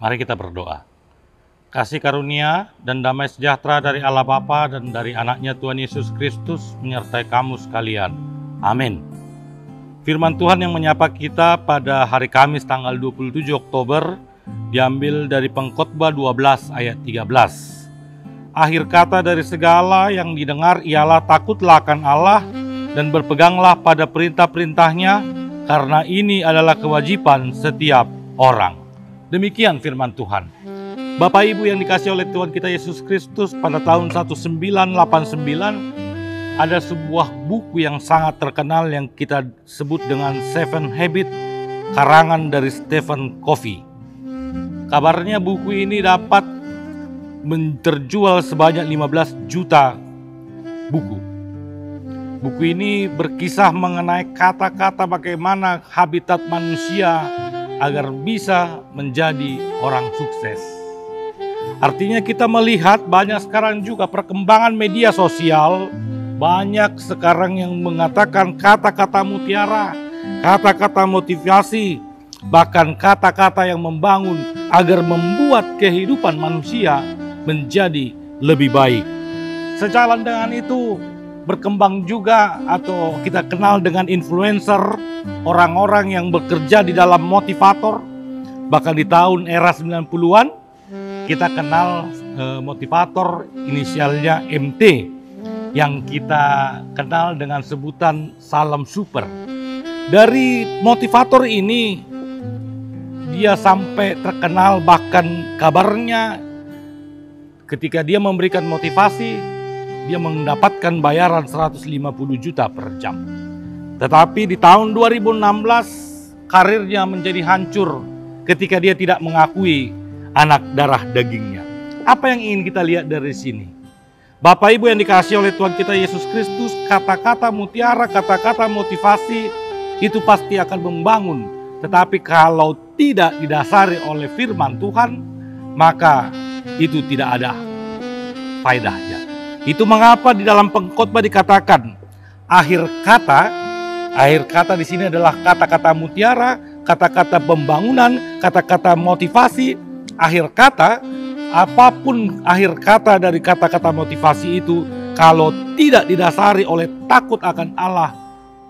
Mari kita berdoa. Kasih karunia dan damai sejahtera dari Allah Bapa dan dari anaknya Tuhan Yesus Kristus menyertai kamu sekalian. Amin. Firman Tuhan yang menyapa kita pada hari Kamis tanggal 27 Oktober diambil dari Pengkhotbah 12 ayat 13. Akhir kata dari segala yang didengar ialah takutlah akan Allah dan berpeganglah pada perintah-perintahnya, karena ini adalah kewajiban setiap orang. Demikian firman Tuhan. Bapak Ibu yang dikasihi oleh Tuhan kita Yesus Kristus, pada tahun 1989 ada sebuah buku yang sangat terkenal yang kita sebut dengan Seven Habits, karangan dari Stephen Covey. Kabarnya buku ini dapat terjual sebanyak 15 juta buku. Buku ini berkisah mengenai kata-kata bagaimana habitat manusia agar bisa menjadi orang sukses. Artinya kita melihat banyak sekarang juga perkembangan media sosial, banyak sekarang yang mengatakan kata-kata mutiara, kata-kata motivasi, bahkan kata-kata yang membangun agar membuat kehidupan manusia menjadi lebih baik. Sejalan dengan itu berkembang juga atau kita kenal dengan influencer, orang-orang yang bekerja di dalam motivator. Bahkan di tahun era 90-an kita kenal motivator inisialnya MT yang kita kenal dengan sebutan Salam Super. Dari motivator ini dia sampai terkenal, bahkan kabarnya ketika dia memberikan motivasi dia mendapatkan bayaran 150 juta per jam. Tetapi di tahun 2016 karirnya menjadi hancur ketika dia tidak mengakui anak darah dagingnya. Apa yang ingin kita lihat dari sini? Bapak Ibu yang dikasihi oleh Tuhan kita Yesus Kristus, kata-kata mutiara, kata-kata motivasi itu pasti akan membangun. Tetapi kalau tidak didasari oleh firman Tuhan, maka itu tidak ada faedahnya. Itu mengapa di dalam Pengkhotbah dikatakan akhir kata di sini adalah kata-kata mutiara, kata-kata pembangunan, kata-kata motivasi. Akhir kata, apapun akhir kata dari kata-kata motivasi itu, kalau tidak didasari oleh takut akan Allah,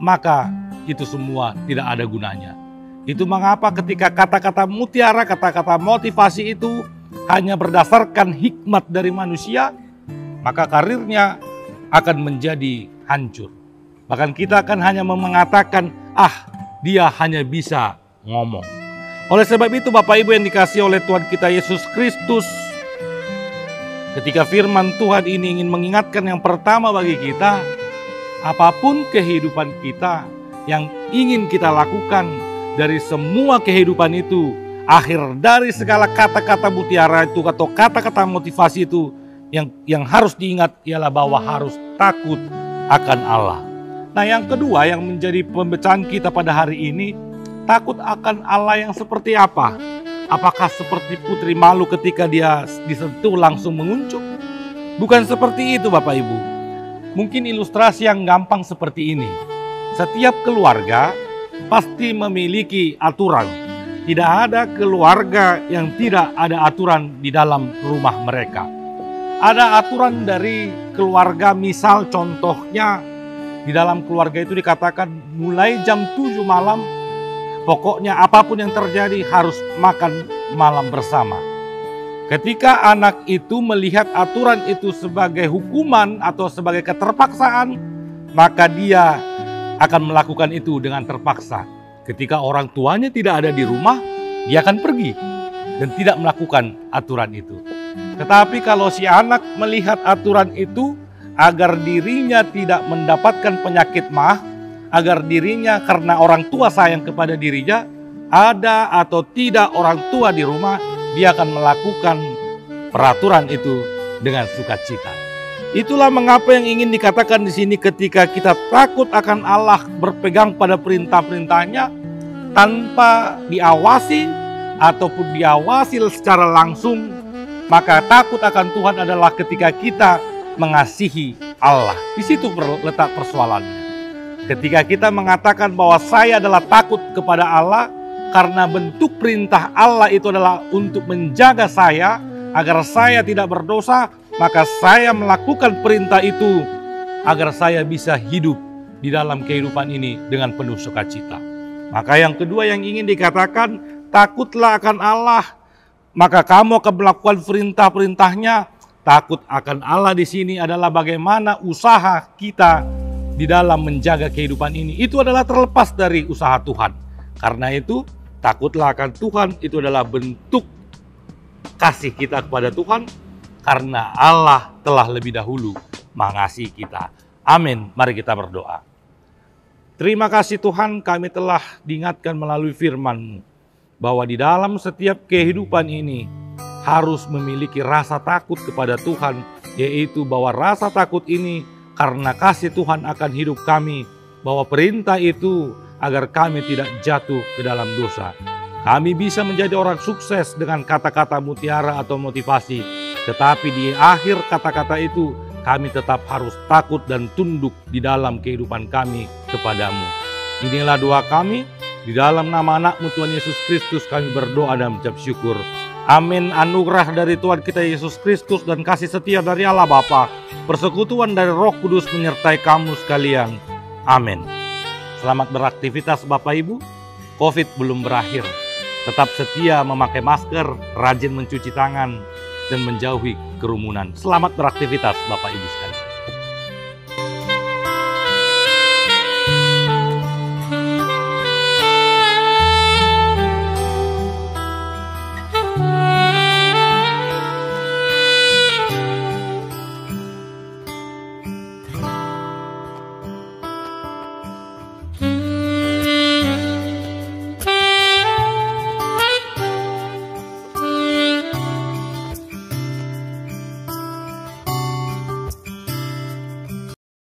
maka itu semua tidak ada gunanya. Itu mengapa ketika kata-kata mutiara, kata-kata motivasi itu hanya berdasarkan hikmat dari manusia, maka karirnya akan menjadi hancur. Bahkan kita akan hanya mengatakan, dia hanya bisa ngomong. Oleh sebab itu Bapak Ibu yang dikasihi oleh Tuhan kita Yesus Kristus, ketika firman Tuhan ini ingin mengingatkan yang pertama bagi kita, apapun kehidupan kita yang ingin kita lakukan dari semua kehidupan itu, akhir dari segala kata-kata mutiara itu atau kata-kata motivasi itu, yang harus diingat ialah bahwa harus takut akan Allah. Nah, yang kedua yang menjadi pembecahan kita pada hari ini, takut akan Allah yang seperti apa? Apakah seperti putri malu ketika dia disentuh langsung menguncup? Bukan seperti itu Bapak Ibu. Mungkin ilustrasi yang gampang seperti ini. Setiap keluarga pasti memiliki aturan. Tidak ada keluarga yang tidak ada aturan di dalam rumah mereka. Ada aturan dari keluarga, misal contohnya di dalam keluarga itu dikatakan mulai jam 7 malam, pokoknya apapun yang terjadi harus makan malam bersama. Ketika anak itu melihat aturan itu sebagai hukuman atau sebagai keterpaksaan, maka dia akan melakukan itu dengan terpaksa. Ketika orang tuanya tidak ada di rumah, dia akan pergi dan tidak melakukan aturan itu. Tetapi kalau si anak melihat aturan itu agar dirinya tidak mendapatkan penyakit mah, agar dirinya karena orang tua sayang kepada dirinya, ada atau tidak orang tua di rumah, dia akan melakukan peraturan itu dengan sukacita. Itulah mengapa yang ingin dikatakan di sini, ketika kita takut akan Allah, berpegang pada perintah-perintahnya tanpa diawasi ataupun diawasi secara langsung, maka takut akan Tuhan adalah ketika kita mengasihi Allah. Di situ letak persoalannya. Ketika kita mengatakan bahwa saya adalah takut kepada Allah karena bentuk perintah Allah itu adalah untuk menjaga saya agar saya tidak berdosa, maka saya melakukan perintah itu agar saya bisa hidup di dalam kehidupan ini dengan penuh sukacita. Maka yang kedua yang ingin dikatakan, takutlah akan Allah, maka kamu akan melakukan perintah-perintahnya. Takut akan Allah di sini adalah bagaimana usaha kita di dalam menjaga kehidupan ini. Itu adalah terlepas dari usaha Tuhan. Karena itu, takutlah akan Tuhan itu adalah bentuk kasih kita kepada Tuhan, karena Allah telah lebih dahulu mengasihi kita. Amin. Mari kita berdoa. Terima kasih Tuhan, kami telah diingatkan melalui firman-Mu bahwa di dalam setiap kehidupan ini harus memiliki rasa takut kepada Tuhan, yaitu bahwa rasa takut ini karena kasih Tuhan akan hidup kami, bahwa perintah itu agar kami tidak jatuh ke dalam dosa. Kami bisa menjadi orang sukses dengan kata-kata mutiara atau motivasi, tetapi di akhir kata-kata itu kami tetap harus takut dan tunduk di dalam kehidupan kami kepadamu. Inilah doa kami, di dalam nama anak-Mu Tuhan Yesus Kristus kami berdoa dan mengucap syukur. Amin. Anugerah dari Tuhan kita Yesus Kristus dan kasih setia dari Allah Bapa, persekutuan dari Roh Kudus menyertai kamu sekalian. Amin. Selamat beraktivitas Bapak Ibu. Covid belum berakhir. Tetap setia memakai masker, rajin mencuci tangan, dan menjauhi kerumunan. Selamat beraktivitas Bapak Ibu sekalian.